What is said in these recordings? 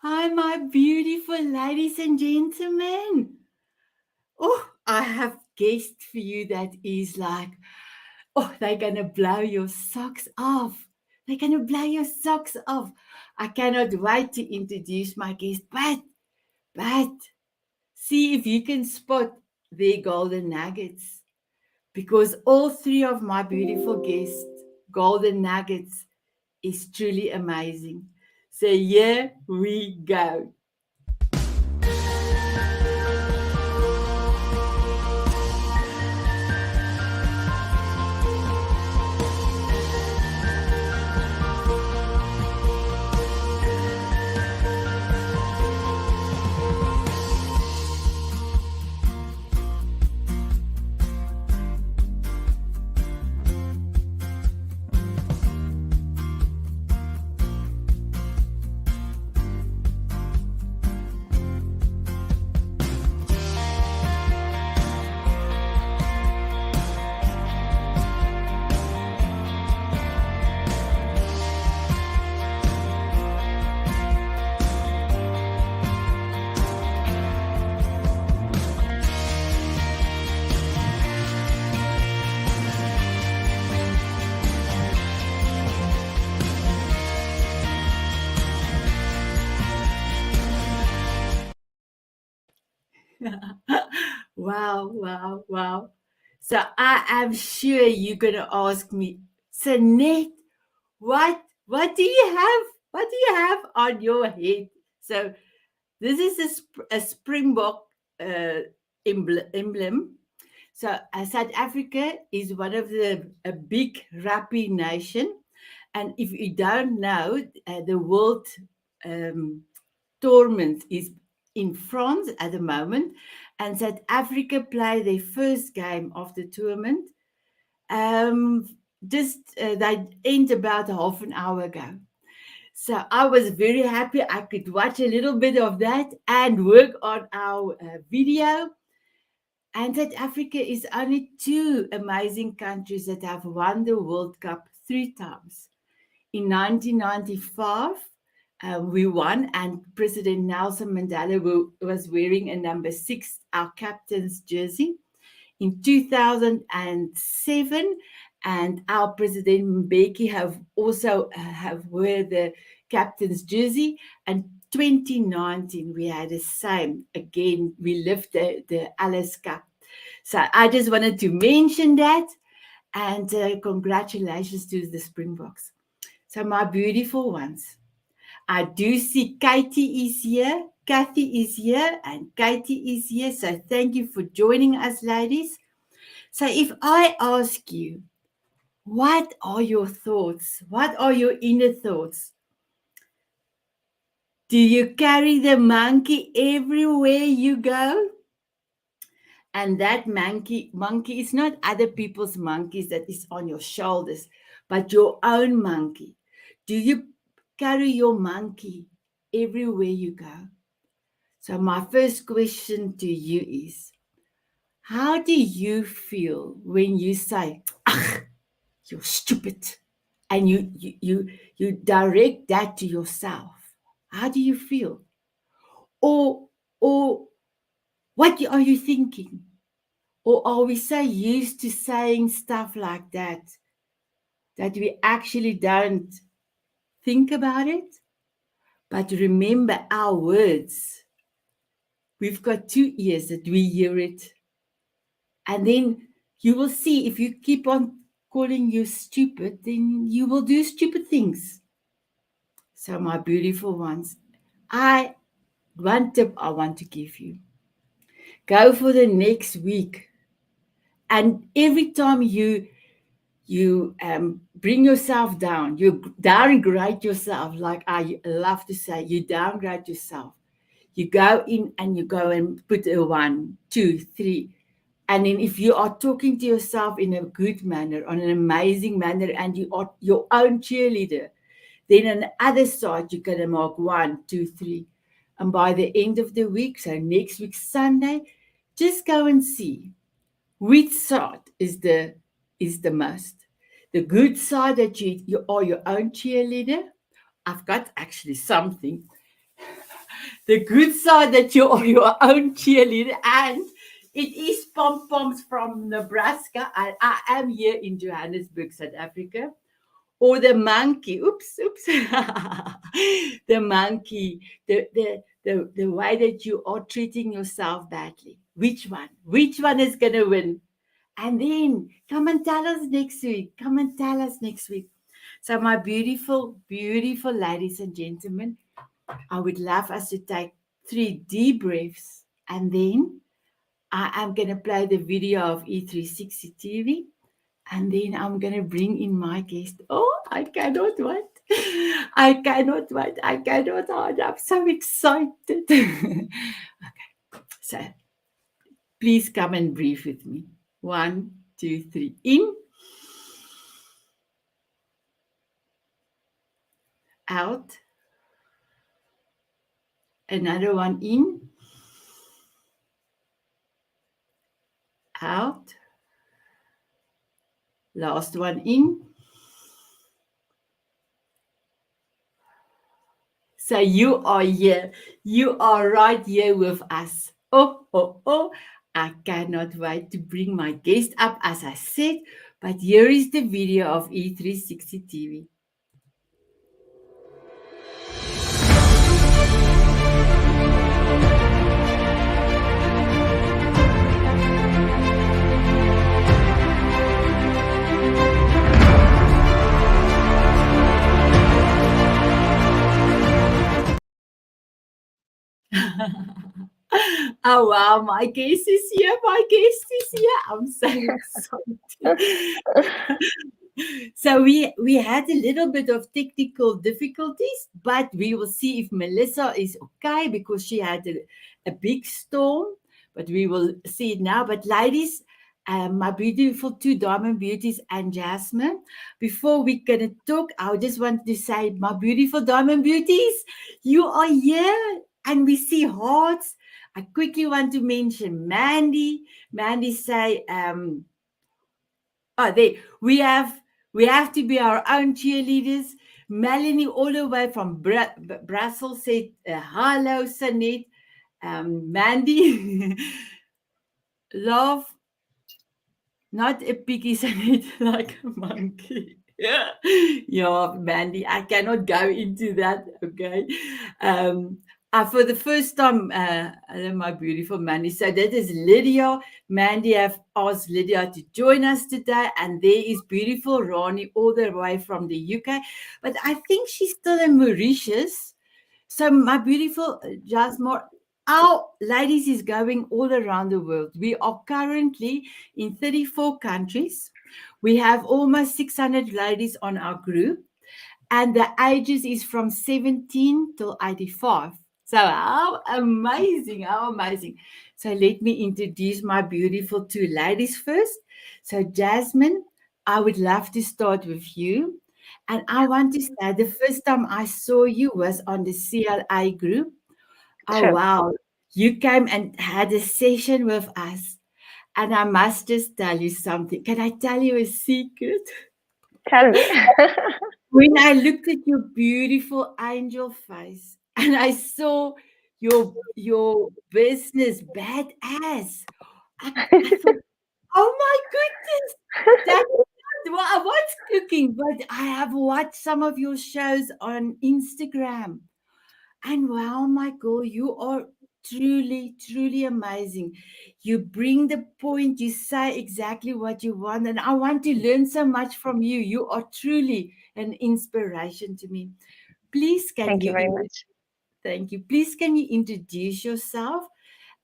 Hi, my beautiful ladies and gentlemen. Oh, I have guest for you that is like, oh, they're going to blow your socks off. They're going to blow your socks off. I cannot wait to introduce my guest, but see if you can spot their golden nuggets because all three of my beautiful guests, golden nuggets, is truly amazing. So here we go. Wow, wow, wow. So I am sure you're gonna ask me, Sanet, what do you have? What do you have on your head? So this is a springbok uh, emblem. So South Africa is one of a big rugby nation, and if you don't know, the world um, tournament is in France at the moment, and South Africa play their first game of the tournament. Um, just they end about half an hour ago. So I was very happy I could watch a little bit of that and work on our video. And South Africa is only two amazing countries that have won the World Cup three times. In 1995, we won, and President Nelson Mandela was wearing a number six, our captain's jersey. In 2007, and our President Mbeki have also have wear the captain's jersey. And 2019, we had the same. Again, we lift the Alice Cup. So I just wanted to mention that, and congratulations to the Springboks. So, my beautiful ones, I do see Katie is here, Kathy is here, and Katie is here. So, thank you for joining us, ladies. So, if I ask you, what are your thoughts? What are your inner thoughts? Do you carry the monkey everywhere you go? And that monkey is not other people's monkeys that is on your shoulders, but your own monkey. Do you carry your monkey everywhere you go? So my first question to you is, how do you feel when you say, "Ah, you're stupid," and you direct that to yourself? How do you feel? Or what are you thinking? Or are we so used to saying stuff like that we actually don't think about it? But remember our words. We've got two ears that we hear it. And then you will see if you keep on calling you stupid, then you will do stupid things. So, my beautiful ones, one tip I want to give you, go for the next week. And every time you bring yourself down, you downgrade yourself, like I love to say, you downgrade yourself. You go in and you go and put a 1, 2, 3. And then if you are talking to yourself in a good manner, on an amazing manner, and you are your own cheerleader, then on the other side, you're going to mark 1, 2, 3. And by the end of the week, so next week, Sunday, just go and see which side is the most. The good side that you are your own cheerleader. I've got actually something. the good side that you are your own cheerleader, and it is pom poms from Nebraska. I am here in Johannesburg, South Africa. Or the monkey. Oops, oops. The monkey. The way that you are treating yourself badly. Which one? Which one is gonna win? And then come and tell us next week. Come and tell us next week. So, my beautiful, beautiful ladies and gentlemen, I would love us to take 3 deep breaths, and then I am going to play the video of E360 TV, and then I'm going to bring in my guest. Oh, I cannot wait. I cannot wait. I cannot wait. I'm so excited. Okay, so please come and breathe with me. 1, 2, 3. In, out. Another one in, out. Last one in. So you are here. You are right here with us. Oh, oh, oh. I cannot wait to bring my guest up, as I said. But here is the video of E360 TV. Oh wow, my guest is here. My guest is here. I'm so excited. So we had a little bit of technical difficulties, but we will see if Melissa is okay because she had a big storm. But we will see it now. But ladies, my beautiful 2 diamond beauties and Jasmine, before we're gonna talk, I just want to say, my beautiful diamond beauties, you are here, and we see hearts. I quickly want to mention Mandy. Mandy say, oh, there we have to be our own cheerleaders. Melanie, all the way from Brussels, said, hello, Sanet. Mandy, love, not a piggy, Sanet, like a monkey. Yeah, Mandy, I cannot go into that. Okay. For the first time, my beautiful Mandy. So that is Lydia. Mandy have asked Lydia to join us today, and there is beautiful Ronnie all the way from the UK. But I think she's still in Mauritius. So my beautiful Jasmine, our ladies is going all around the world. We are currently in 34 countries. We have almost 600 ladies on our group, and the ages is from 17 till 85. So how amazing, how amazing. So let me introduce my beautiful 2 ladies first. So Jasmine, I would love to start with you. And I want to say the first time I saw you was on the CLA group. Oh, Sure. wow. You came and had a session with us. And I must just tell you something. Can I tell you a secret? Tell me. When I looked at your beautiful angel face and I saw your business badass, I thought, oh my goodness, that well, I was cooking, but I have watched some of your shows on Instagram. And wow, my girl, you are truly, truly amazing. You bring the point, you say exactly what you want, and I want to learn so much from you. You are truly an inspiration to me. Please, can Thank you you very much. thank you. Please, can you introduce yourself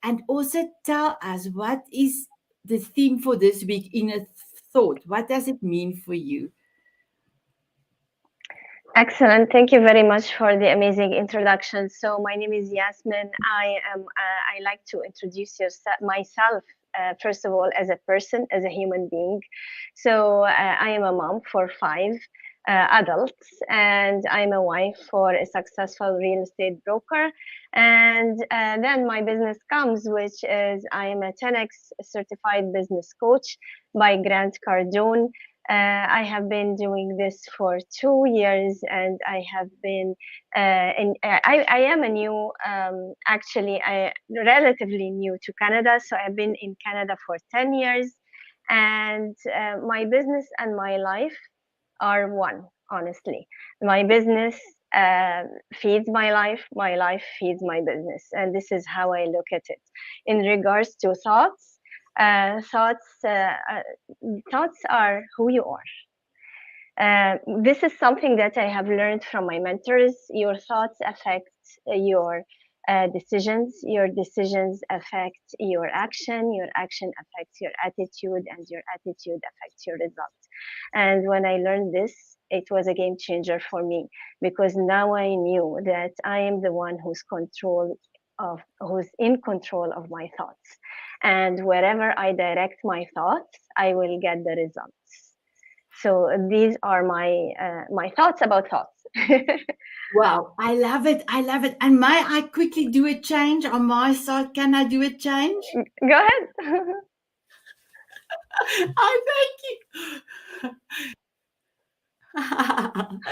and also tell us what is the theme for this week in a thought? What does it mean for you? Excellent. Thank you very much for the amazing introduction. So my name is Yasmin. I like to introduce myself first of all as a person, as a human being. So I am a mom for 5 adults, and I'm a wife for a successful real estate broker. And then my business comes, which is I am a 10x certified business coach by Grant Cardone. I have been doing this for 2 years, and I have been I am a new, actually, I relatively new to Canada. So I've been in Canada for 10 years, and my business and my life are one, honestly. My business feeds my life feeds my business. And this is how I look at it. In regards to thoughts, uh, thoughts, uh, uh, thoughts are who you are. This is something that I have learned from my mentors. Your thoughts affect your decisions. Your decisions affect your action. Your action affects your attitude, and your attitude affects your result. And when I learned this, it was a game changer for me, because now I knew that I am the one who's in control of my thoughts. And wherever I direct my thoughts, I will get the results. So these are my thoughts about thoughts. Wow, I love it. I love it. And may I quickly do a change on my side? Can I do a change? Go ahead. I thank you.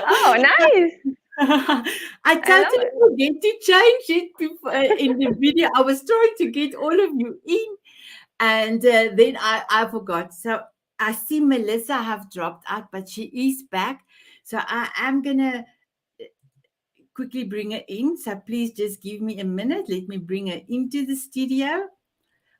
Oh, nice. I I love totally it. forget to change it before, in the video. I was trying to get all of you in, and then I forgot. So I see Melissa have dropped out, but she is back. So I am gonna quickly bring her in. So please just give me a minute. Let me bring her into the studio.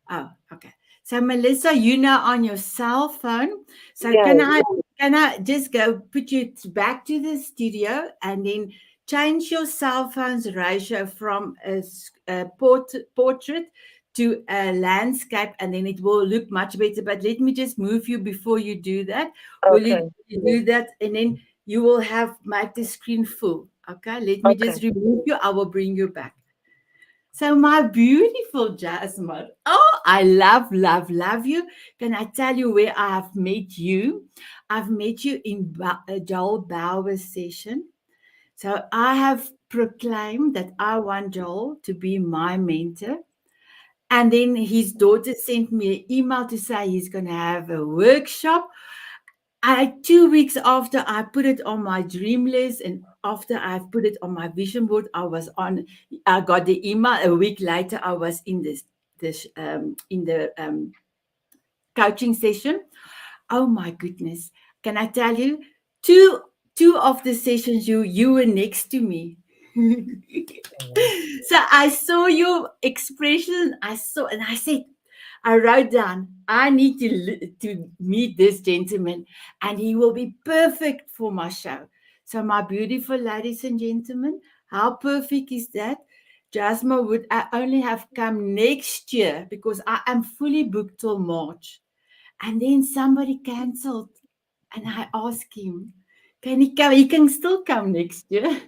Oh, okay. So Melissa, you know on your cell phone. So Yes. can I just go put you back to the studio and then change your cell phone's ratio from a portrait to a landscape, and then it will look much better. But let me just move you before you do that. Will Okay. you do that? And then you will have make the screen full. Okay. Let me Okay. just remove you. I will bring you back. So, my beautiful Jasmine, oh, I love, love, love you. Can I tell you where I have met you? I've met you in Joel Bauer's session. So, I have proclaimed that I want Joel to be my mentor. And then his daughter sent me an email to say he's going to have a workshop. 2 weeks after I put it on my dream list and after I've put it on my vision board, I got the email. A week later, I was in the coaching session. Oh my goodness. Can I tell you? Two two of the sessions you were next to me. Oh, wow. So I saw your expression. And I said, I wrote down, I need to meet this gentleman, and he will be perfect for my show. So, my beautiful ladies and gentlemen, how perfect is that? Jasmine would only have come next year because I am fully booked till March. And then somebody cancelled, and I asked him, can he come? He can still come next year,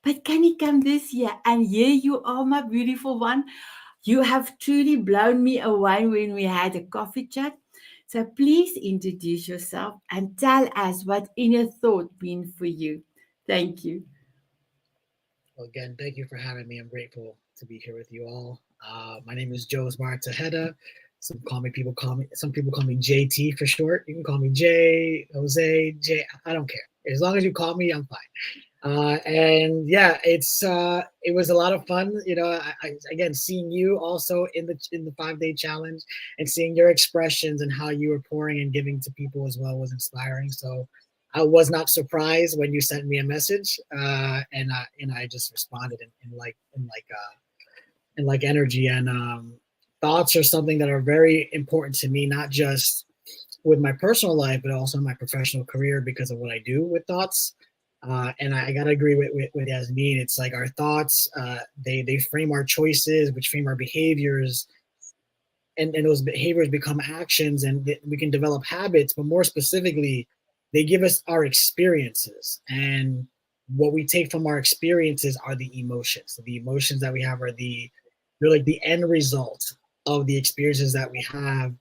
but can he come this year? And here you are, my beautiful one. You have truly blown me away when we had a coffee chat. So please introduce yourself and tell us what inner thought been for you. Thank you. Well, again, thank you for having me. I'm grateful to be here with you all. My name is Josmar Tejeda. Some people call me JT for short. You can call me J, Jose, J. I don't care. As long as you call me, I'm fine. And yeah, it was a lot of fun. You know, again, seeing you also in the 5 day challenge and seeing your expressions and how you were pouring and giving to people as well was inspiring. So I was not surprised when you sent me a message, and I just responded in like energy and thoughts are something that are very important to me, not just with my personal life, but also in my professional career because of what I do with thoughts. And I gotta agree with Yasmin. It's like our thoughts, they frame our choices, which frame our behaviors, and those behaviors become actions, and we can develop habits. But more specifically, they give us our experiences, and what we take from our experiences are the emotions. So the emotions that we have they're like the end result of the experiences that we have,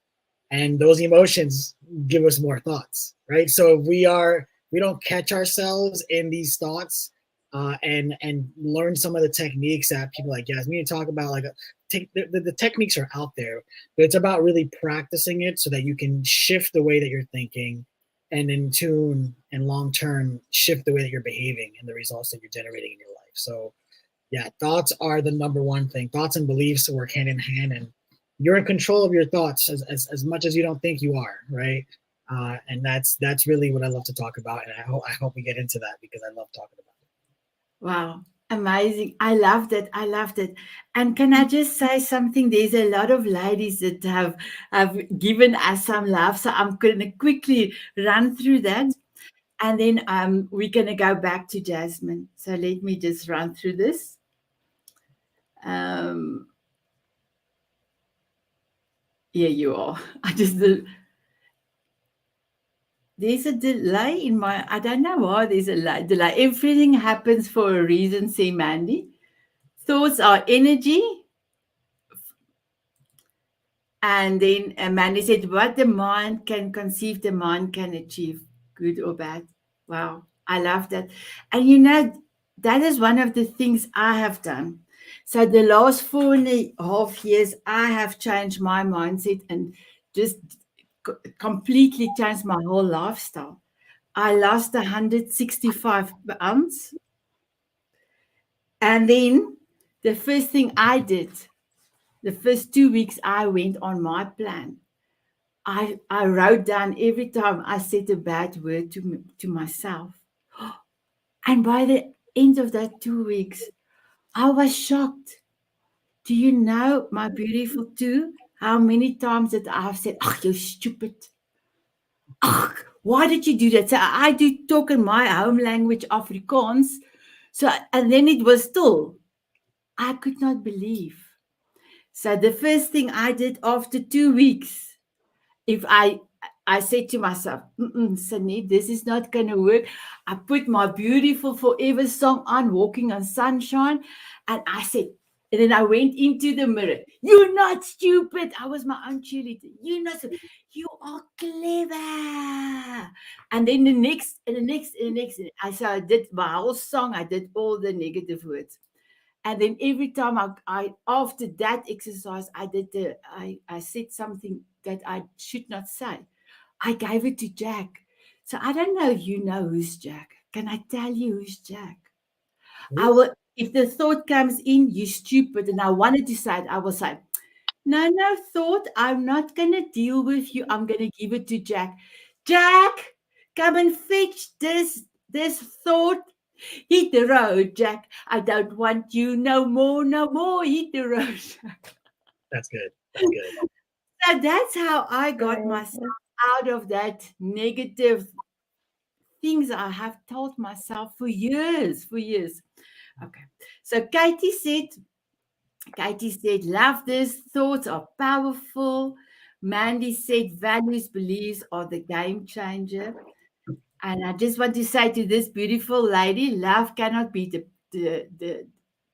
and those emotions give us more thoughts, right? So if we don't catch ourselves in these thoughts, and learn some of the techniques that people like Yasmin talk about, like the techniques are out there, but it's about really practicing it so that you can shift the way that you're thinking and in tune and long term shift the way that you're behaving and the results that you're generating in your life. So yeah, thoughts are the number one thing. Thoughts and beliefs work hand in hand, and you're in control of your thoughts as much as you don't think you are, right? And that's really what I love to talk about, and I hope we get into that because I love talking about it. Wow, amazing. I loved it. I loved it. And can I just say something? There's a lot of ladies that have given us some love. So I'm gonna quickly run through that. And then we're gonna go back to Jasmine. So let me just run through this. Um here you are. I just there's a delay in my I don't know why there's a delay. Everything happens for a reason, say Mandy. Thoughts are energy. And then Mandy said, what the mind can conceive, the mind can achieve, good or bad. Wow, I love that. And you know, that is one of the things I have done. So the last 4.5 years, I have changed my mindset and just completely changed my whole lifestyle. I lost 165 pounds. And then the first thing I did, the first 2 weeks, I went on my plan. I wrote down every time I said a bad word to myself. And by the end of that 2 weeks, I was shocked. Do you know, my beautiful two, how many times that I've said, "Oh, you stupid. Oh, why did you do that?" So I do talk in my home language, Afrikaans. So, and then it was still, I could not believe. So the first thing I did after 2 weeks, if I said to myself, Sanet, this is not going to work. I put my beautiful forever song on, Walking on Sunshine, and I said, and then I went into the mirror. You're not stupid. I was my own cheerleader. You're not. You are clever. And then the next, and the next, and the next. So I did my whole song. I did all the negative words. And then every time I after that exercise, I said something that I should not say. I gave it to Jack. So I don't know if you know who's Jack. Can I tell you who's Jack? I will, if the thought comes in, you stupid, and I wanted to say it, I will say, no, thought, I'm not gonna deal with you. I'm gonna give it to Jack. Jack, come and fetch this thought. Hit the road, Jack. I don't want you no more, no more. Hit the road, Jack. That's good. That's good. So that's how I got myself out of that negative things I have told myself for years, for years. Okay. So Katie said, love this. Thoughts are powerful. Mandy said, values, beliefs are the game changer. And I just want to say to this beautiful lady, love cannot be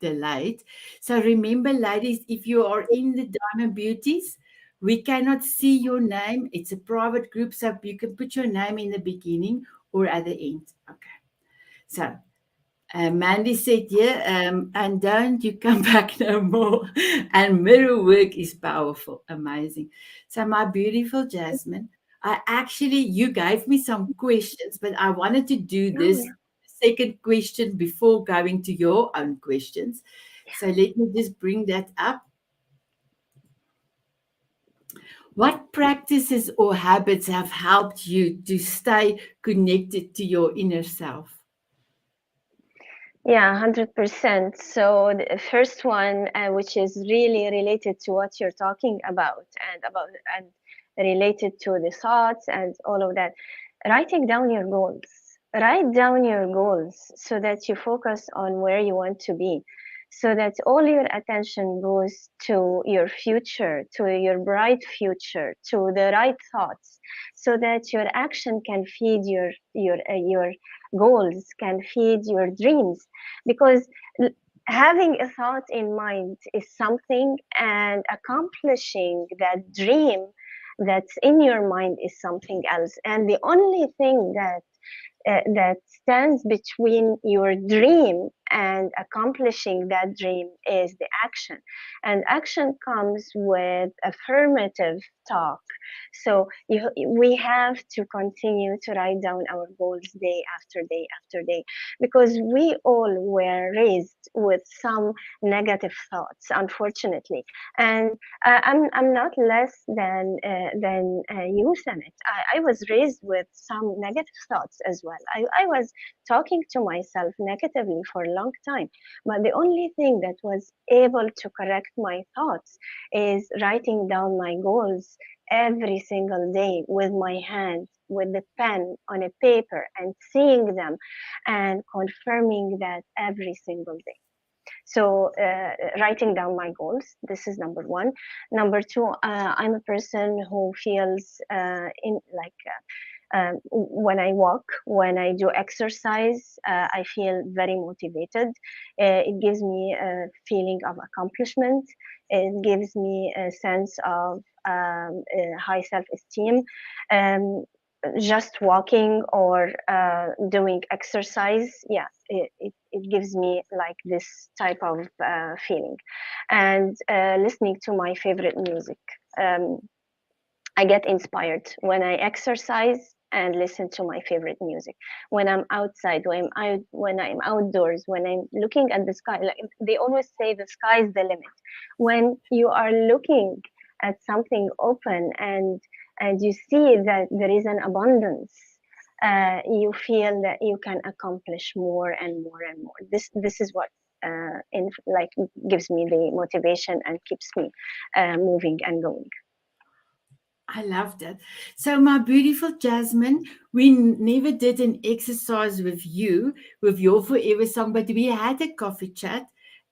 delayed. So remember, ladies, if you are in the Diamond Beauties, we cannot see your name. It's a private group, so you can put your name in the beginning or at the end. Okay. So Mandy said, yeah, and don't you come back no more. And mirror work is powerful, amazing. So my beautiful Jasmine, you gave me some questions, but I wanted to do this second question before going to your own questions. So let me just bring that up. What practices or habits have helped you to stay connected to your inner self? Yeah, 100%. So the first one, which is really related to what you're talking about and related to the thoughts and all of that, writing down your goals. Write down your goals so that you focus on where you want to be, so that all your attention goes to your future, to your bright future, to the right thoughts, so that your action can feed your goals, can feed your dreams. Because having a thought in mind is something, and accomplishing that dream that's in your mind is something else. And the only thing that stands between your dream and accomplishing that dream is the action. And action comes with affirmative talk. So we have to continue to write down our goals day after day after day, because we all were raised with some negative thoughts, unfortunately. And I'm not less than you, Sanet. I was raised with some negative thoughts as well. I was talking to myself negatively for a long time, but the only thing that was able to correct my thoughts is writing down my goals every single day with my hand, with the pen on a paper, and seeing them and confirming that every single day. So writing down my goals, this is number one. Number two, I'm a person who feels when I walk, when I do exercise, I feel very motivated. It gives me a feeling of accomplishment. It gives me a sense of high self-esteem. Just walking or doing exercise, yeah, it gives me like this type of feeling. And listening to my favorite music. I get inspired when I exercise and listen to my favorite music. When I'm outside, when I'm outdoors, when I'm looking at the sky, like they always say, the sky is the limit. When you are looking at something open and you see that there is an abundance, you feel that you can accomplish more and more and more. This is what gives me the motivation and keeps me moving and going. I love that. So, my beautiful Jasmine, we never did an exercise with you with your forever song, but we had a coffee chat,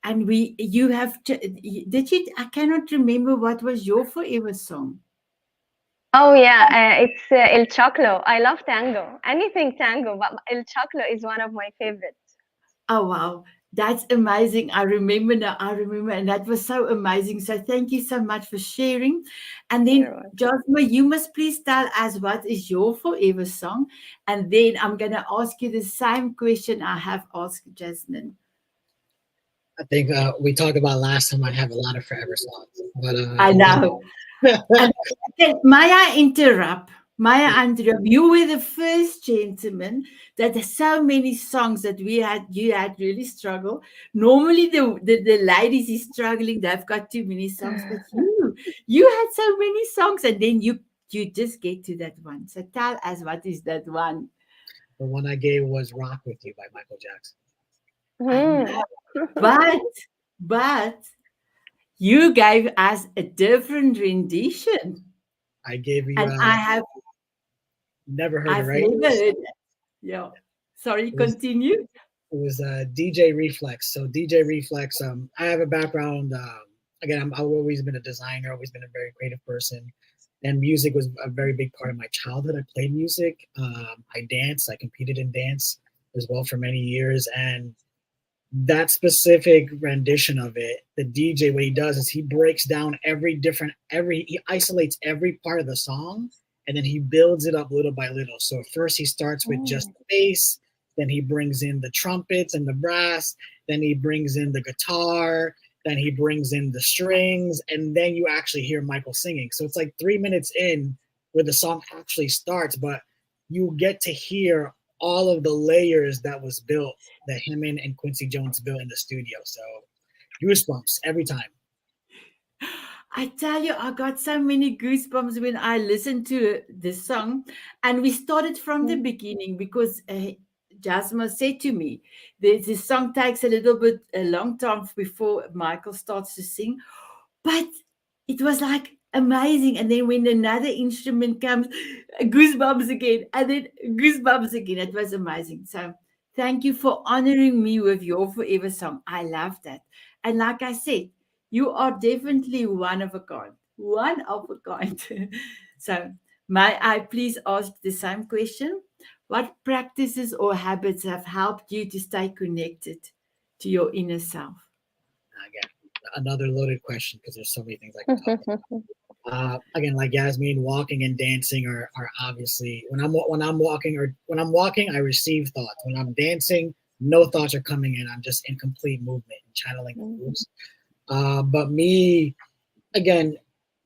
and did you? I cannot remember what was your forever song. Oh yeah, it's El Choclo. I love tango. Anything tango, but El Choclo is one of my favorites. Oh wow, that's amazing. I remember now. I remember, and that was so amazing. So thank you so much for sharing. And You're then, welcome. Jasmine, you must please tell us what is your forever song, and then I'm gonna ask you the same question I have asked Jasmine. I think we talked about last time. I have a lot of forever songs, but I know. And then, may I interrupt? May I interrupt? You were the first gentleman that has so many songs that you had really struggled. Normally the ladies is struggling, they've got too many songs, but you had so many songs, and then you just get to that one. So tell us, what is that one? the one I gave was "Rock with You" by Michael Jackson. I know. But you gave us a different rendition. I gave you. And Never heard it, I've right? never heard it. Yeah. Sorry, It was continue. it was DJ Reflex. So DJ Reflex. I have a background. Again, I've always been a designer. Always been a very creative person, and music was a very big part of my childhood. I played music. I danced. I competed in dance as well for many years, and that specific rendition of it, the DJ, what he does is he breaks down he isolates every part of the song, and then he builds it up little by little. So first he starts with just the bass, then he brings in the trumpets and the brass, then he brings in the guitar, then he brings in the strings, and then you actually hear Michael singing. So it's like 3 minutes in where the song actually starts, but you get to hear all of the layers that was built, that him and Quincy Jones built in the studio. So goosebumps every time. I tell you, I got so many goosebumps when I listened to the song. And we started from the beginning because Jasmine said to me, the song takes a long time before Michael starts to sing. But it was like amazing. And then when another instrument comes, goosebumps again, and then goosebumps again. It was amazing. So thank you for honoring me with your forever song. I love that. And like I said, you are definitely one of a kind. One of a kind. So may I please ask the same question? What practices or habits have helped you to stay connected to your inner self? Again, another loaded question because there's so many things I can talk about. Again, like Yasmin, walking and dancing are obviously when I'm walking, I receive thoughts. When I'm dancing, no thoughts are coming in. I'm just in complete movement and channeling the Mhm. moves. But me, again,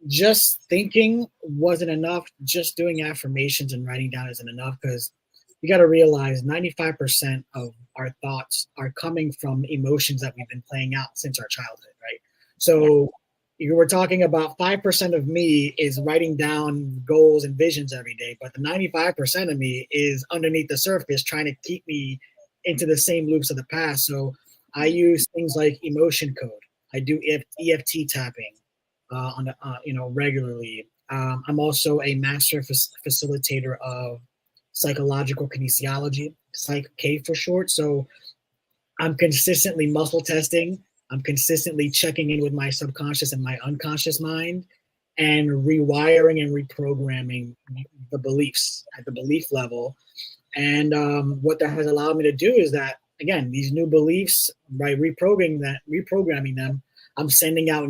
just thinking wasn't enough. Just doing affirmations and writing down isn't enough, because you got to realize 95% of our thoughts are coming from emotions that we've been playing out since our childhood, right? Yeah. So you were talking about 5% of me is writing down goals and visions every day, but the 95% of me is underneath the surface trying to keep me into the same loops of the past. So I use things like emotion code. I do EFT tapping on the, regularly. I'm also a master facilitator of psychological kinesiology, Psych K for short. So I'm consistently muscle testing. I'm consistently checking in with my subconscious and my unconscious mind, and rewiring and reprogramming the beliefs at the belief level. And what that has allowed me to do is that, again, these new beliefs, by reprogramming them, I'm sending out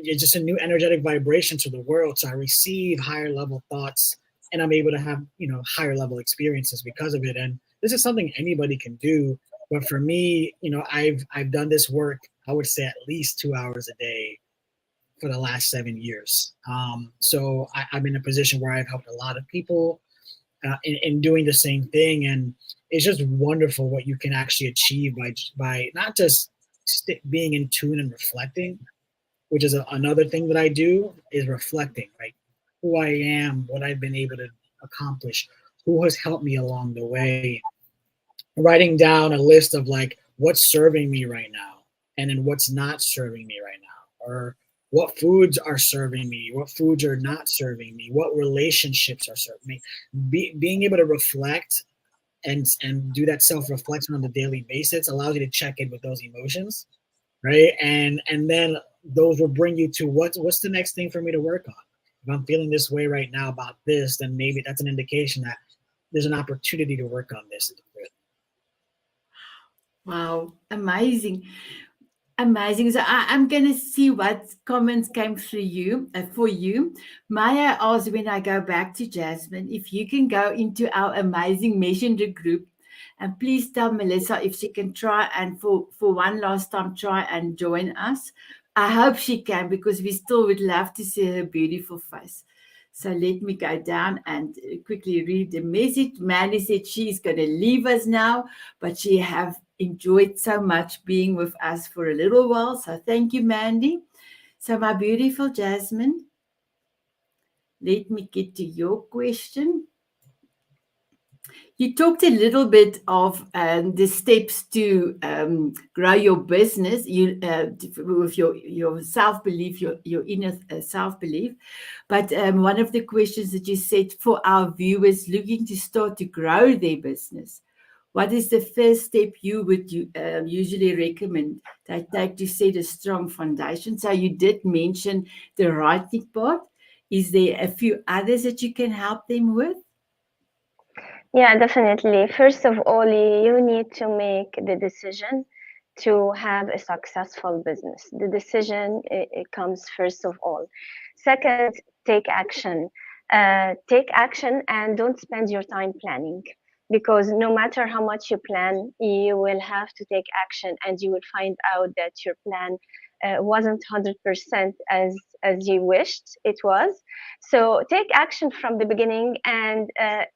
just a new energetic vibration to the world. So I receive higher level thoughts, and I'm able to have, higher level experiences because of it. And this is something anybody can do. But for me, I've done this work, I would say, at least 2 hours a day for the last 7 years. So I'm in a position where I've helped a lot of people in doing the same thing, and it's just wonderful what you can actually achieve by not just being in tune and reflecting, which is another thing that I do, is reflecting, right? Who I am, what I've been able to accomplish, who has helped me along the way, writing down a list of like what's serving me right now, and then what's not serving me right now, or what foods are serving me, what foods are not serving me, what relationships are serving me. Being able to reflect and do that self reflection on the daily basis allows you to check in with those emotions, right? And then those will bring you to what's the next thing for me to work on. If I'm feeling this way right now about this, then maybe that's an indication that there's an opportunity to work on this. Wow, amazing. Amazing. So I'm going to see what comments came through you for you. Maya asked, when I go back to Jasmine, if you can go into our amazing messenger group, and please tell Melissa if she can try and for one last time try and join us. I hope she can, because we still would love to see her beautiful face. So let me go down and quickly read the message. Mandy said she's going to leave us now, but she have enjoyed so much being with us for a little while. So thank you, Mandy. So my beautiful Jasmine, let me get to your question. You talked a little bit of the steps to grow your business. With your self belief, your inner self belief. But one of the questions that you said for our viewers looking to start to grow their business, what is the first step you would usually recommend they take to set a strong foundation? So you did mention the writing part. Is there a few others that you can help them with? Yeah, definitely. First of all, you need to make the decision to have a successful business. The decision, it comes first of all. Second, take action. Take action and don't spend your time planning, because no matter how much you plan, you will have to take action, and you will find out that your plan wasn't 100% as you wished it was. So take action from the beginning, and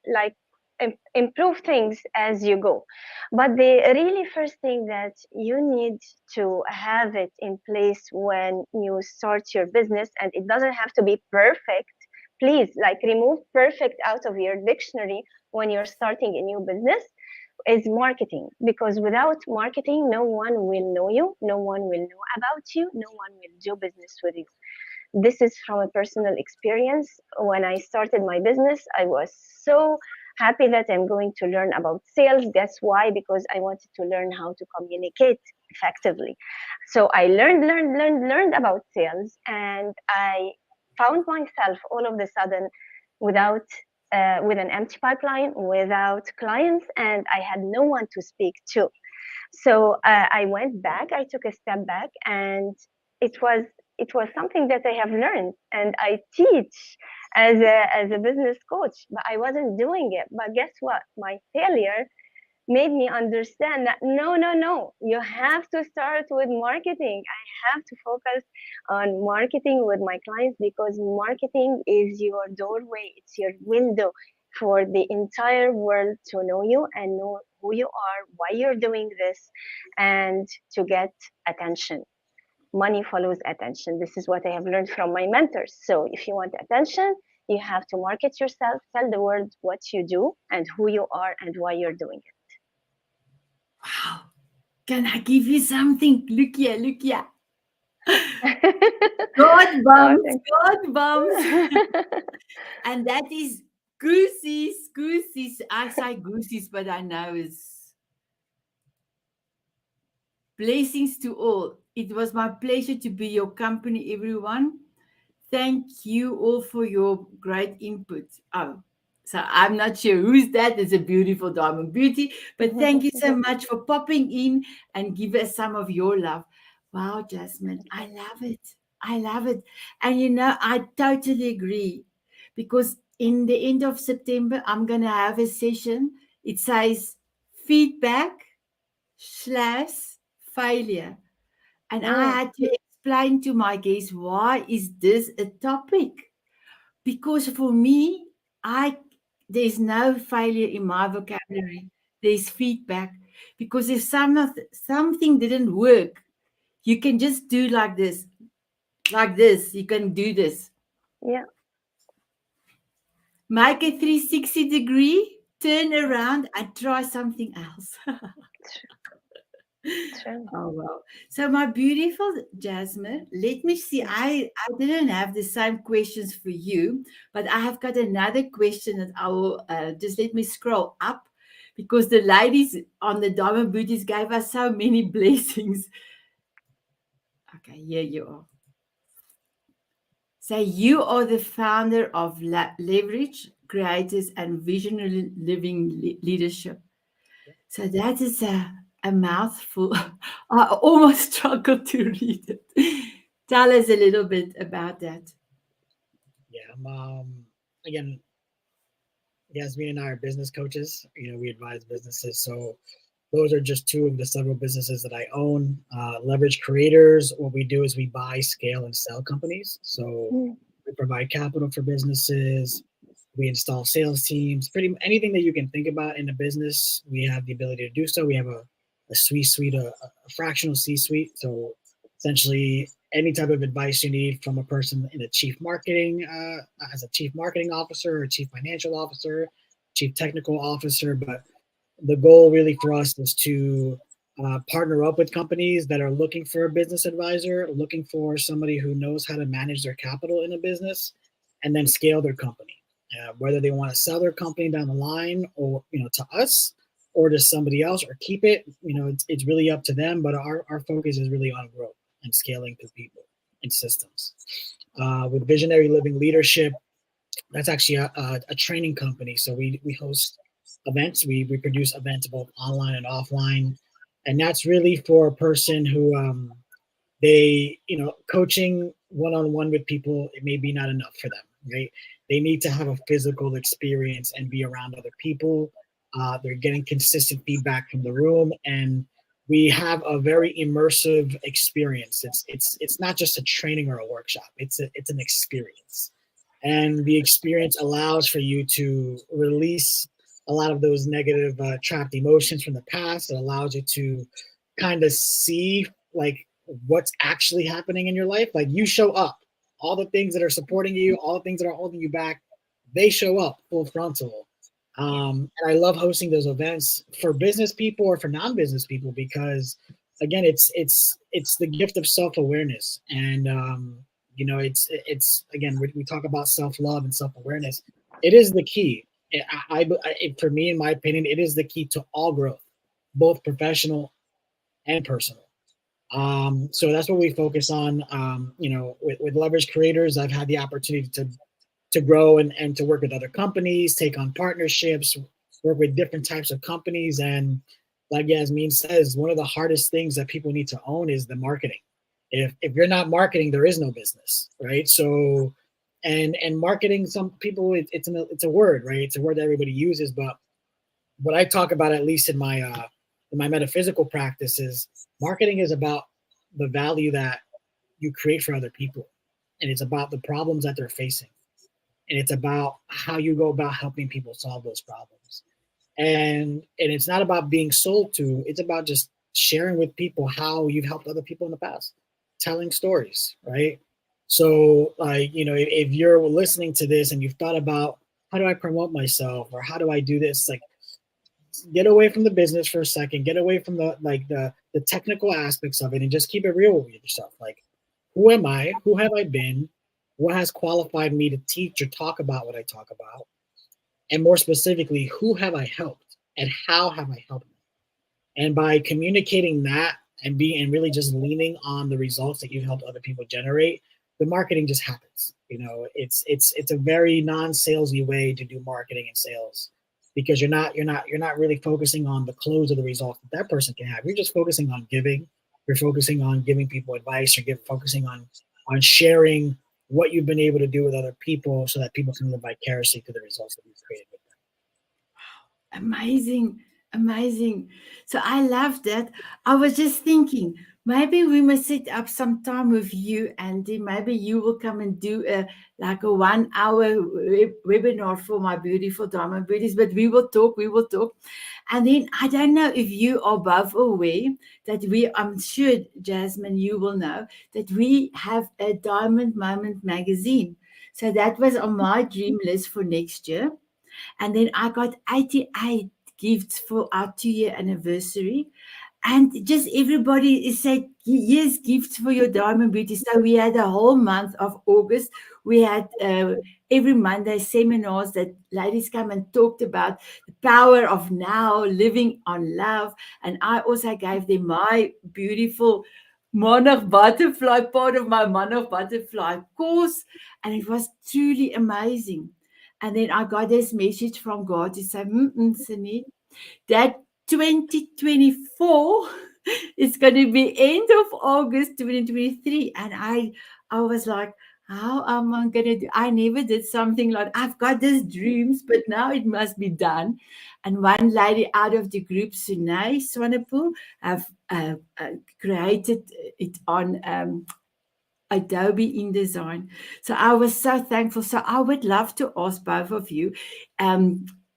like improve things as you go. But the really first thing that you need to have it in place when you start your business, and it doesn't have to be perfect. Please, like, remove perfect out of your dictionary when you're starting a new business, is marketing. Because without marketing, no one will know you, no one will know about you, no one will do business with you. This is from a personal experience. When I started my business, I was so happy that I'm going to learn about sales. Guess why? Because I wanted to learn how to communicate effectively. So I learned about sales, and I found myself all of a sudden without with an empty pipeline, without clients, and I had no one to speak to. So I went back. I took a step back, and it was it was something that I have learned, and I teach as a business coach. But I wasn't doing it. But guess what? My failure made me understand that no, you have to start with marketing. I have to focus on marketing with my clients because marketing is your doorway, it's your window for the entire world to know you and know who you are, why you're doing this, and to get attention. Money follows attention. This is what I have learned from my mentors. So if you want attention, you have to market yourself, tell the world what you do and who you are and why you're doing it. Wow. Can I give you something? Look here, look here. God Oh, bumps, thank God bumps. you. And that is goosies, goosies. I say goosies, but I know it's blessings to all. It was my pleasure to be your company, everyone. Thank you all for your great input. Oh, so I'm not sure who's that. It's a beautiful diamond beauty, but thank you so much for popping in and give us some of your love. Wow, Jasmine, I love it. I love it. And I totally agree because in the end of September, I'm going to have a session. It says feedback slash failure. And I Mm, had to explain to my guests why is this a topic? Because for me, I there's no failure in my vocabulary. There's feedback. Because if something didn't work, you can just do like this, like this. You can do this. yeah, Make a 360 degree, turn around and try something else. true. Oh wow. So my beautiful Jasmine, let me see. Yes. I didn't have the same questions for you, but I have got another question that I will just let me scroll up because the ladies on the Diamond Booties gave us so many blessings. Okay, here you are. So you are the founder of Leverage, Creators and Visionary Living Leadership. So that is a mouthful. I almost struggled to read it. Tell us a little bit about that. Yeah, again, Yasmin and I are business coaches. We advise businesses. So those are just two of the several businesses that I own. Leverage Creators, what we do is we buy, scale, and sell companies. So Mm, we provide capital for businesses. We install sales teams. Pretty anything that you can think about in a business, we have the ability to do so. We have a C-suite, a fractional C-suite. So essentially, any type of advice you need from a person in a chief marketing, as a chief marketing officer, or chief financial officer, chief technical officer. But the goal really for us is to partner up with companies that are looking for a business advisor, looking for somebody who knows how to manage their capital in a business, and then scale their company. Whether they want to sell their company down the line, or to us, or to somebody else, or keep it, it's really up to them. But our focus is really on growth and scaling through people and systems. With Visionary Living Leadership, that's actually a training company. So we host events. We produce events both online and offline, and that's really for a person who they coaching one-on-one with people, it may be not enough for them, right? They need to have a physical experience and be around other people. They're getting consistent feedback from the room, and we have a very immersive experience. It's not just a training or a workshop. It's an experience, and the experience allows for you to release a lot of those negative trapped emotions from the past. It allows you to kind of see like what's actually happening in your life. Like, you show up, all the things that are supporting you, all the things that are holding you back, they show up full frontal. And I love hosting those events for business people or for non-business people, because again, it's the gift of self-awareness. And it's again, we talk about self-love and self-awareness. It is the key. For me, in my opinion, it is the key to all growth, both professional and personal. So that's what we focus on. With Leverage Creators, I've had the opportunity to grow and to work with other companies, take on partnerships, work with different types of companies. And like Yasmin says, one of the hardest things that people need to own is the marketing. If you're not marketing, there is no business, right? So, and marketing, some people, it's a word, right? It's a word that everybody uses, but what I talk about, at least in my metaphysical practice, is marketing is about the value that you create for other people, and it's about the problems that they're facing, and it's about how you go about helping people solve those problems. And it's not about being sold to, it's about just sharing with people how you've helped other people in the past, telling stories, right? So like, if you're listening to this and you've thought about, how do I promote myself, or how do I do this, like, get away from the business for a second, get away from the technical aspects of it, and just keep it real with yourself. Like, who am I, who have I been, what has qualified me to teach or talk about what I talk about, and more specifically, who have I helped and how have I helped them? And by communicating that and really just leaning on the results that you've helped other people generate, the marketing just happens. It's a very non-salesy way to do marketing and sales, because you're not really focusing on the close of the result that person can have. You're just focusing on giving. You're focusing on giving people advice, or focusing on sharing what you've been able to do with other people, so that people can live vicariously through the results that you've created with them. Amazing, amazing. So I love that. I was just thinking, maybe we must set up some time with you, and then maybe you will come and do a 1 hour webinar for my beautiful diamond beauties. But we will talk. And then I don't know if you are both aware that I'm sure, Jasmine, you will know that we have a Diamond Moment magazine. So that was on my dream list for next year. And then I got 88 gifts for our 2-year anniversary. And just everybody is saying, yes, gifts for your diamond beauty. So we had a whole month of August. We had every Monday seminars that ladies come and talked about the power of now, living on love. And I also gave them my beautiful monarch butterfly, part of my monarch butterfly course. And it was truly amazing. And then I got this message from God to say, Sanet, that 2024 is going to be end of August 2023. And I was like, how am I going to do? I never did something like, I've got these dreams, but now it must be done. And one lady out of the group, Sunay Swanepoel, have created it on Adobe InDesign. So I was so thankful. So I would love to ask both of you.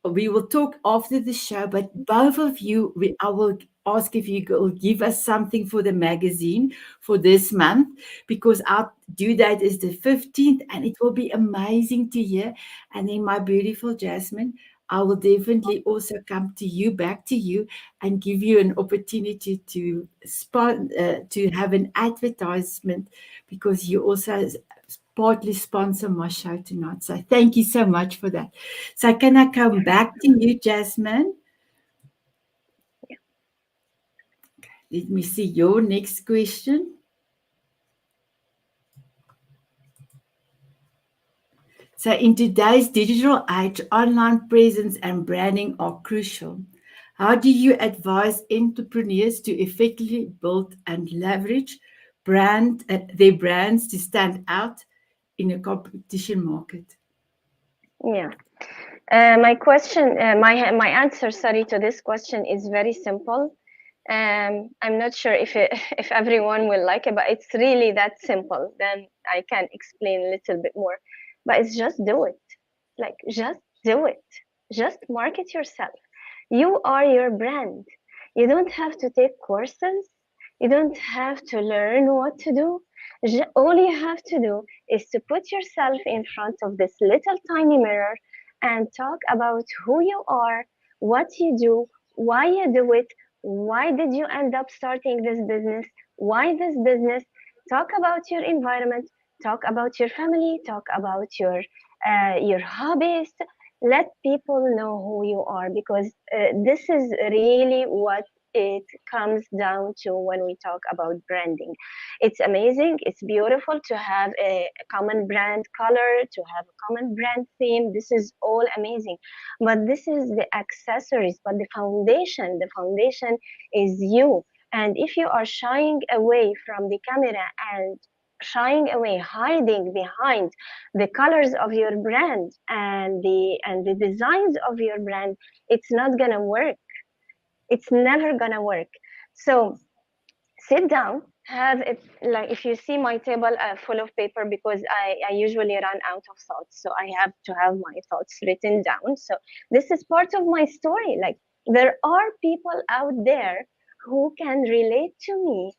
We will talk after the show, but both of you, I will ask if you will give us something for the magazine for this month, because our due date is the 15th, and it will be amazing to hear. And then my beautiful Jasmine, I will definitely also come to you, back to you, and give you an opportunity to to have an advertisement, because you also partly sponsor my show tonight. So thank you so much for that. So can I come back to you, Jasmine? Let me see your next question. So in today's digital age, online presence and branding are crucial. How do you advise entrepreneurs to effectively build and leverage their brands to stand out in a competition market? Yeah. My answer, sorry, to this question is very simple. I'm not sure if if everyone will like it, but it's really that simple. Then I can explain a little bit more. But it's just do it. Like, just do it. Just market yourself. You are your brand. You don't have to take courses. You don't have to learn what to do. All you have to do is to put yourself in front of this little tiny mirror and talk about who you are, what you do, why you do it, why did you end up starting this business, why this business. Talk about your environment, talk about your family, talk about your hobbies. Let people know who you are, because this is really what it comes down to when we talk about branding. It's amazing, it's beautiful to have a common brand color, to have a common brand theme. This is all amazing, but this is the accessories. But the foundation is you. And if you are shying away from the camera and shying away, hiding behind the colors of your brand and the designs of your brand, it's not gonna work. It's never gonna work. So sit down, have it, like if you see my table full of paper, because I usually run out of thoughts, so I have to have my thoughts written down. So this is part of my story. Like, there are people out there who can relate to me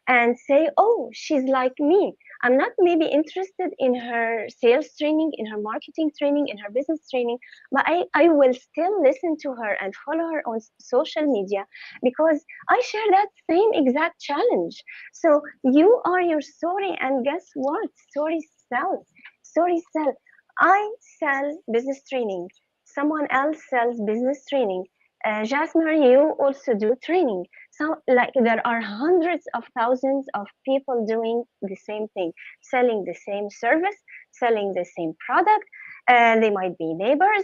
and say, oh, she's like me. I'm not maybe interested in her sales training, in her marketing training, in her business training, but I will still listen to her and follow her on social media because I share that same exact challenge. So you are your story, and guess what? Stories sell. Stories sell. I sell business training. Someone else sells business training. Jasmine, you also do training. So, like, there are hundreds of thousands of people doing the same thing, selling the same service, selling the same product. They might be neighbors,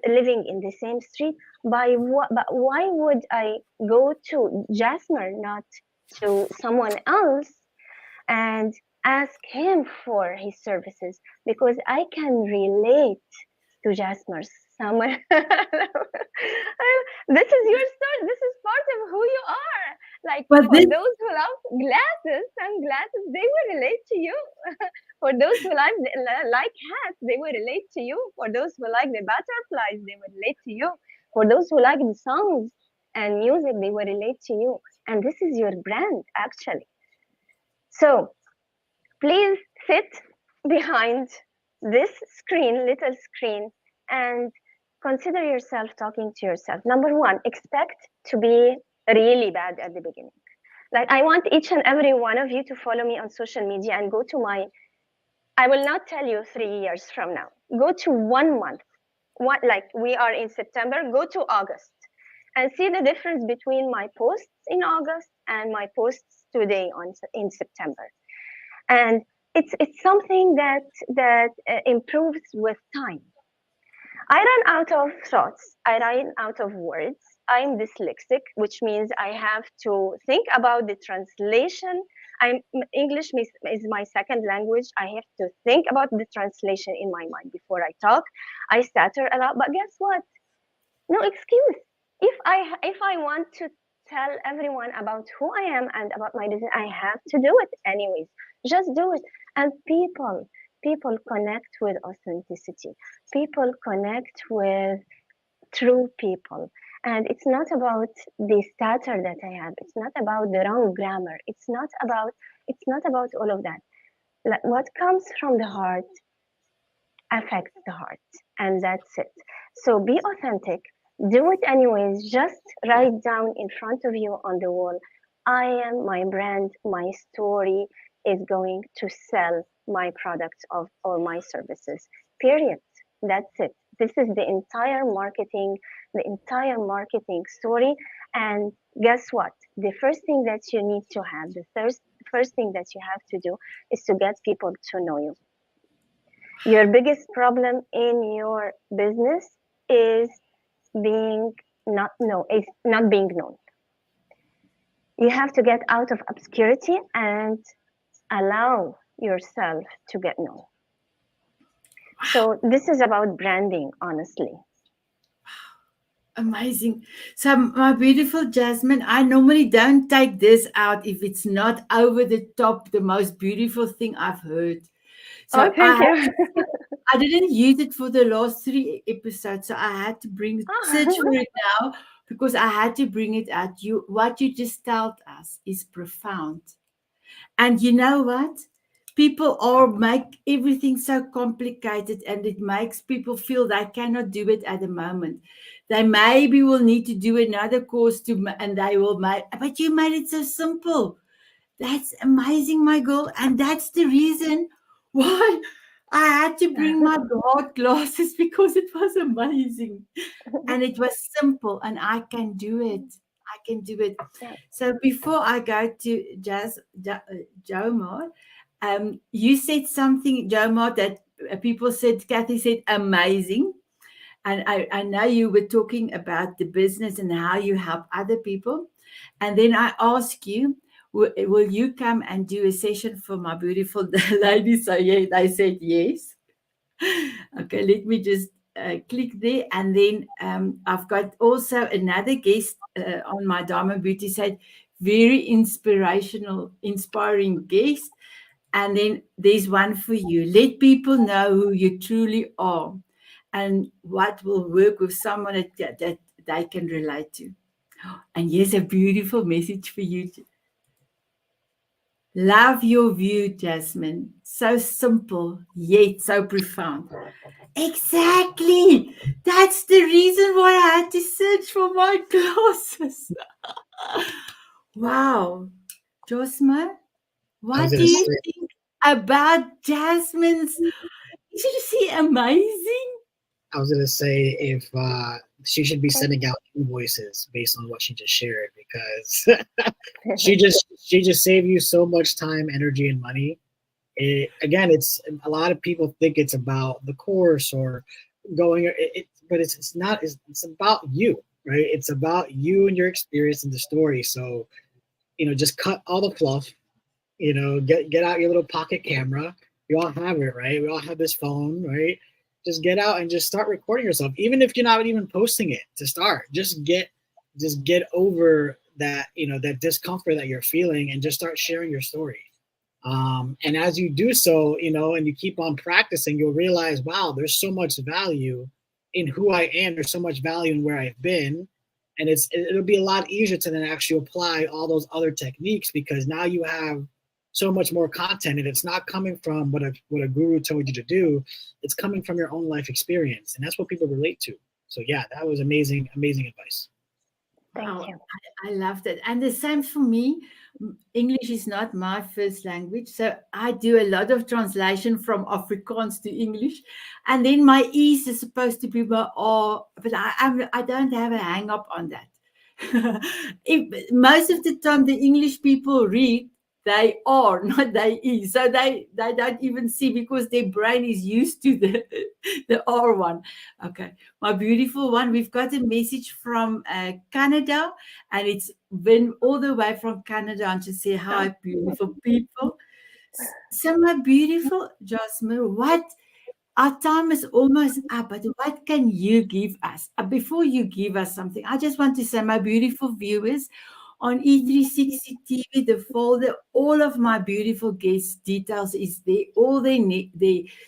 living in the same street. But why would I go to Jasmine, not to someone else, and ask him for his services? Because I can relate to Jasmer's summer. This is your story. This is part of who you are. Like, But for this, those who love glasses, sunglasses, they will relate to you. For those who like hats, they will relate to you. For those who like the butterflies, they will relate to you. For those who like the songs and music, they will relate to you. And this is your brand, actually. So please sit behind this screen, little screen, and consider yourself talking to yourself. Number one, expect to be really bad at the beginning. Like, I want each and every one of you to follow me on social media and go to my, I will not tell you 3 years from now. Go to 1 month. What, like, we are in September, go to August and see the difference between my posts in August and my posts today in September. And it's something that improves with time. I run out of thoughts. I run out of words. I'm dyslexic, which means I have to think about the translation. English is my second language. I have to think about the translation in my mind before I talk. I stutter a lot, but guess what? No excuse. If I want to tell everyone about who I am and about my business, I have to do it anyways. Just do it. And people connect with authenticity. People connect with true people. And it's not about the stutter that I have. It's not about the wrong grammar. It's not about all of that. Like, what comes from the heart affects the heart, and that's it. So be authentic, do it anyways. Just write down in front of you on the wall, I am my brand, my story is going to sell my products or my services, period. That's it. This is the entire marketing story. And guess what? The first thing that you need to have, first thing that you have to do is to get people to know you. Your biggest problem in your business is not being known. You have to get out of obscurity and allow yourself to get known. So this is about branding, honestly. amazing. So, my beautiful Jasmine, I normally don't take this out if it's not over the top, the most beautiful thing I've heard. Oh, So thank you. I didn't use it for the last 3 episodes, so I had to search for it now because I had to bring it out. What you just told us is profound. And you know what? People all make everything so complicated, and it makes people feel they cannot do it at the moment. They maybe will need to do another course and they will make, but you made it so simple. That's amazing, my girl. And that's the reason why I had to bring my dark glasses because it was amazing. And it was simple, and I can do it. I can do it. Yeah. So before I go to Jomar, you said something, Jomar, that people said, Kathy said, amazing. And I know you were talking about the business and how you help other people. And then I ask you, will you come and do a session for my beautiful lady? So yeah, they said yes. Okay, let me just click there. And then I've got also another guest on my Diamond Beauty side, very inspiring guest. And then there's one for you. Let people know who you truly are and what will work with someone that they can relate to. And here's a beautiful message for you. Love your view, Jasmine. So simple, yet so profound. Exactly. That's the reason why I had to search for my glasses. Wow. Josma, I was what do gonna you say, think about Jasmine's? Isn't she amazing? if she should be Thank sending out invoices based on what she just shared, because she just saved you so much time, energy, and money. Again, it's a lot of people think it's about the course or going, but it's not. It's about you, right? It's about you and your experience and the story. So just cut all the fluff. Get out your little pocket camera. We all have it, right? We all have this phone, right? Just get out and just start recording yourself, even if you're not even posting it to start. Just get over that discomfort that you're feeling, and just start sharing your story. And as you do so, and you keep on practicing, you'll realize, wow, there's so much value in who I am. There's so much value in where I've been. And it'll be a lot easier to then actually apply all those other techniques, because now you have so much more content, and it's not coming from what a guru told you to do. It's coming from your own life experience. And that's what people relate to. So yeah, that was amazing, amazing advice. Wow, you. I love that. And the same for me. English is not my first language, so I do a lot of translation from Afrikaans to English, and then my E's is supposed to be my R, but I don't have a hang up on that. Most of the time, the English people read, they are, not they is. So they don't even see, because their brain is used to the R one. Okay. My beautiful one, we've got a message from Canada, and it's been all the way from Canada, and to say hi, beautiful people. So my beautiful Jasmine, what our time is almost up, but what can you give us? Before you give us something, I just want to say, my beautiful viewers, on E360 TV, the folder, all of my beautiful guest details is there. All their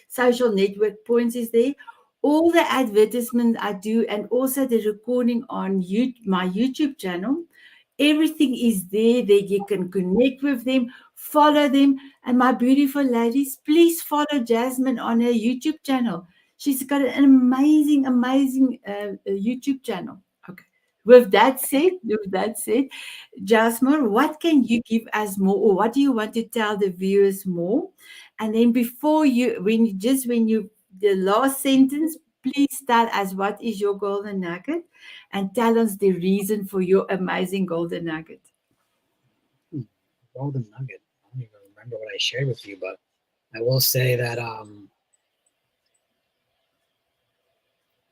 social network points is there. All the advertisement I do, and also the recording on my YouTube channel. Everything is there. That you can connect with them, follow them. And my beautiful ladies, please follow Jasmine on her YouTube channel. She's got an amazing, amazing YouTube channel. Okay. With that said, Jasmine, what can you give us more, or what do you want to tell the viewers more? And then the last sentence, please tell us what is your golden nugget, and tell us the reason for your amazing golden nugget. Golden nugget. I don't even remember what I shared with you, but I will say that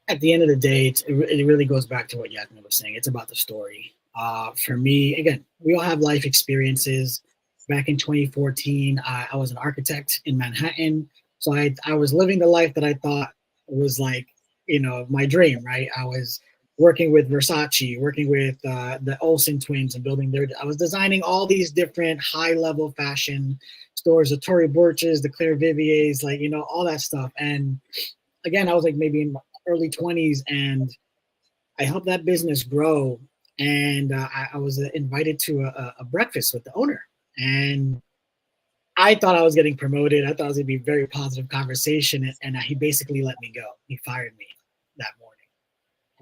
at the end of the day, it really goes back to what Yasmin was saying. It's about the story. For me, again, we all have life experiences. Back in 2014, I was an architect in Manhattan. So I was living the life that I thought was like, my dream, right? I was working with Versace, working with the Olsen twins, and I was designing all these different high-level fashion stores, the Tory Burches, the Claire Viviers, all that stuff. And again, I was like maybe in my early 20s, and I helped that business grow. And I was invited to a breakfast with the owner. And I thought I was getting promoted. I thought it was going to be a very positive conversation. And he basically let me go. He fired me that morning.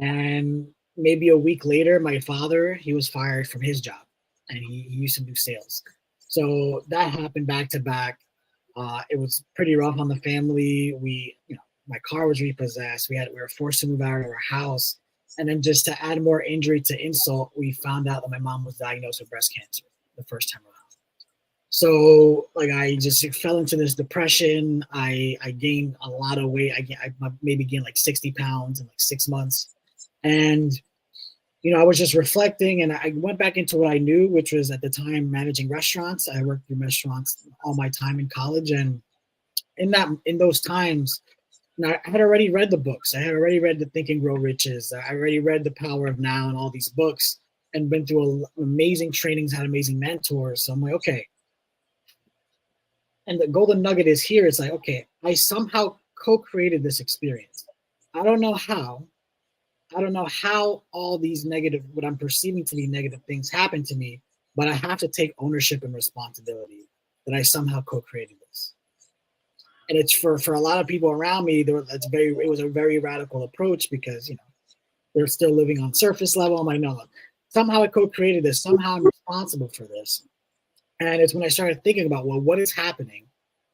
And maybe a week later, my father, he was fired from his job. And he used to do sales. So that happened back to back. It was pretty rough on the family. My car was repossessed. We were forced to move out of our house. And then just to add more injury to insult, we found out that my mom was diagnosed with breast cancer the first time around. So I just fell into this depression. I gained a lot of weight. I maybe gained like 60 pounds in like 6 months. And, I was just reflecting, and I went back into what I knew, which was at the time managing restaurants. I worked in restaurants all my time in college, and in those times, I had already read the books. I had already read the Think and Grow Riches. I already read The Power of Now and all these books, and been through amazing trainings, had amazing mentors. So I'm like, okay. And the golden nugget is here. It's like, okay, I somehow co-created this experience. I don't know how. I don't know how all these negative, what I'm perceiving to be negative things happen to me, but I have to take ownership and responsibility that I somehow co-created this. And it's for a lot of people around me, it was a very radical approach because, they're still living on surface level. I'm like, no, somehow I co-created this. Somehow I'm responsible for this. And it's when I started thinking about, well, what is happening?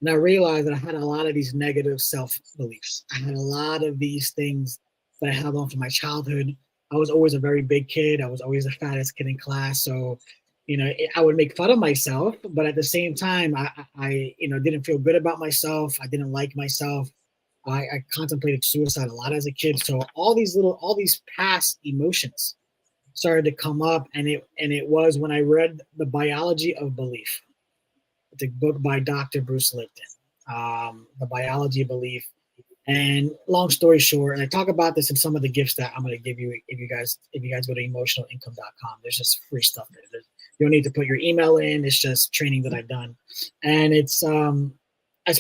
And I realized that I had a lot of these negative self-beliefs. I had a lot of these things that I held on from my childhood. I was always a very big kid. I was always the fattest kid in class. So, I would make fun of myself, but at the same time, I didn't feel good about myself. I didn't like myself. I contemplated suicide a lot as a kid. So all these past emotions started to come up, and it was when I read The Biology of Belief. It's a book by Dr. Bruce Lipton, The Biology of Belief. And long story short, and I talk about this in some of the gifts that I'm going to give you if you guys go to emotionalincome.com. There's just free stuff there. You don't need to put your email in. It's just training that I've done. And that's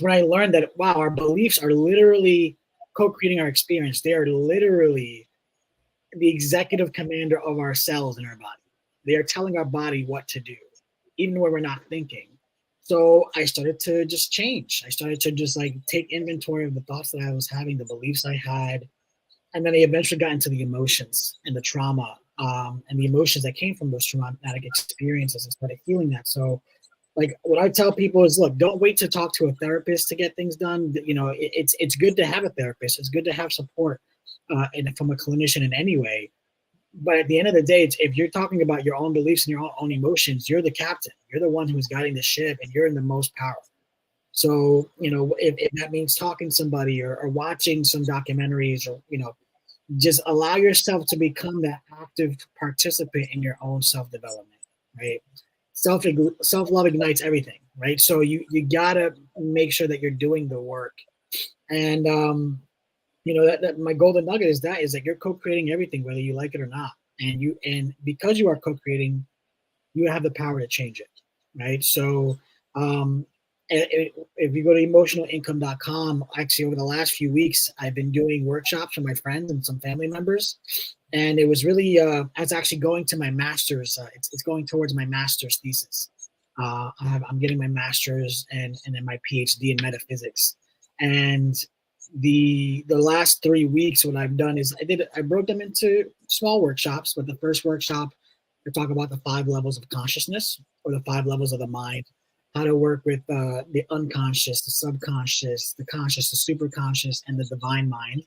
when I learned that, wow, our beliefs are literally co-creating our experience. They are literally the executive commander of our cells in our body. They are telling our body what to do, even when we're not thinking. So I started to just change. I started to just take inventory of the thoughts that I was having, the beliefs I had. And then I eventually got into the emotions and the trauma and the emotions that came from those traumatic experiences and started healing that. So what I tell people is, look, don't wait to talk to a therapist to get things done. It's good to have a therapist. It's good to have support and from a clinician in any way. But at the end of the day, if you're talking about your own beliefs and your own emotions, you're the captain. You're the one who's guiding the ship, and you're in the most power. So, if that means talking to somebody or watching some documentaries or, just allow yourself to become that active participant in your own self-development, right? Self-love ignites everything, right? So you gotta make sure that you're doing the work. And that my golden nugget is that you're co-creating everything, whether you like it or not. And because you are co-creating, you have the power to change it, right? So if you go to emotionalincome.com, actually over the last few weeks, I've been doing workshops for my friends and some family members. And it was really, I was actually going to my master's. It's going towards my master's thesis. I'm getting my master's and then my PhD in metaphysics. And the last 3 weeks, what I've done is I broke them into small workshops. But the first workshop, I talk about the 5 levels of consciousness, or the 5 levels of the mind, how to work with the unconscious, the subconscious, the conscious, the superconscious, and the divine mind.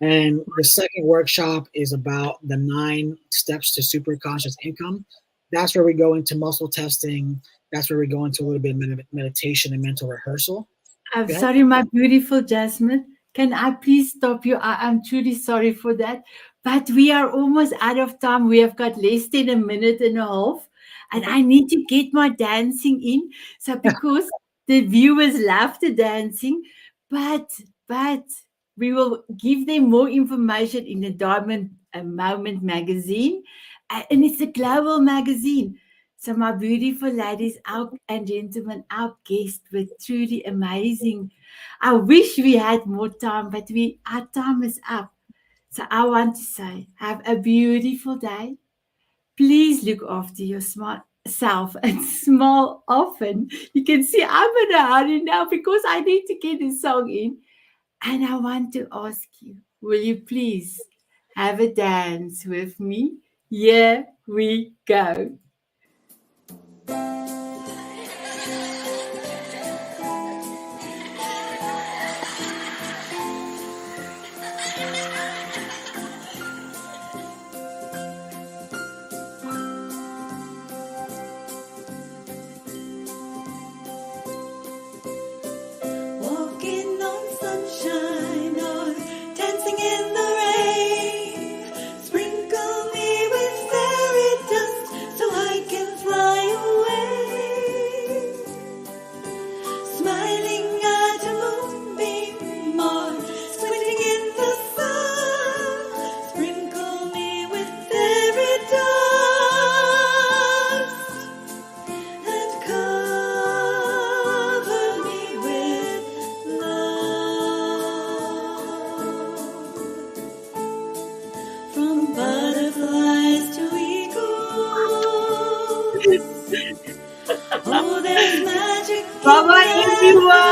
And the second workshop is about the 9 steps to superconscious income. That's where we go into muscle testing. That's where we go into a little bit of meditation and mental rehearsal. I'm sorry, my beautiful Jasmine. Can I please stop you? I'm truly sorry for that. But we are almost out of time. We have got less than a minute and a half. And I need to get my dancing in. So because the viewers love the dancing, but we will give them more information in the Diamond Moment magazine. And it's a global magazine. So my beautiful ladies and gentlemen, our guests were truly amazing. I wish we had more time, but our time is up. So I want to say, have a beautiful day. Please look after your smart self and smile often. You can see I'm in a hurry now because I need to get the song in. And I want to ask you, will you please have a dance with me? Here we go. Walking on sunshine or dancing in the rain, sprinkle me with there's magic. Bye bye, everyone.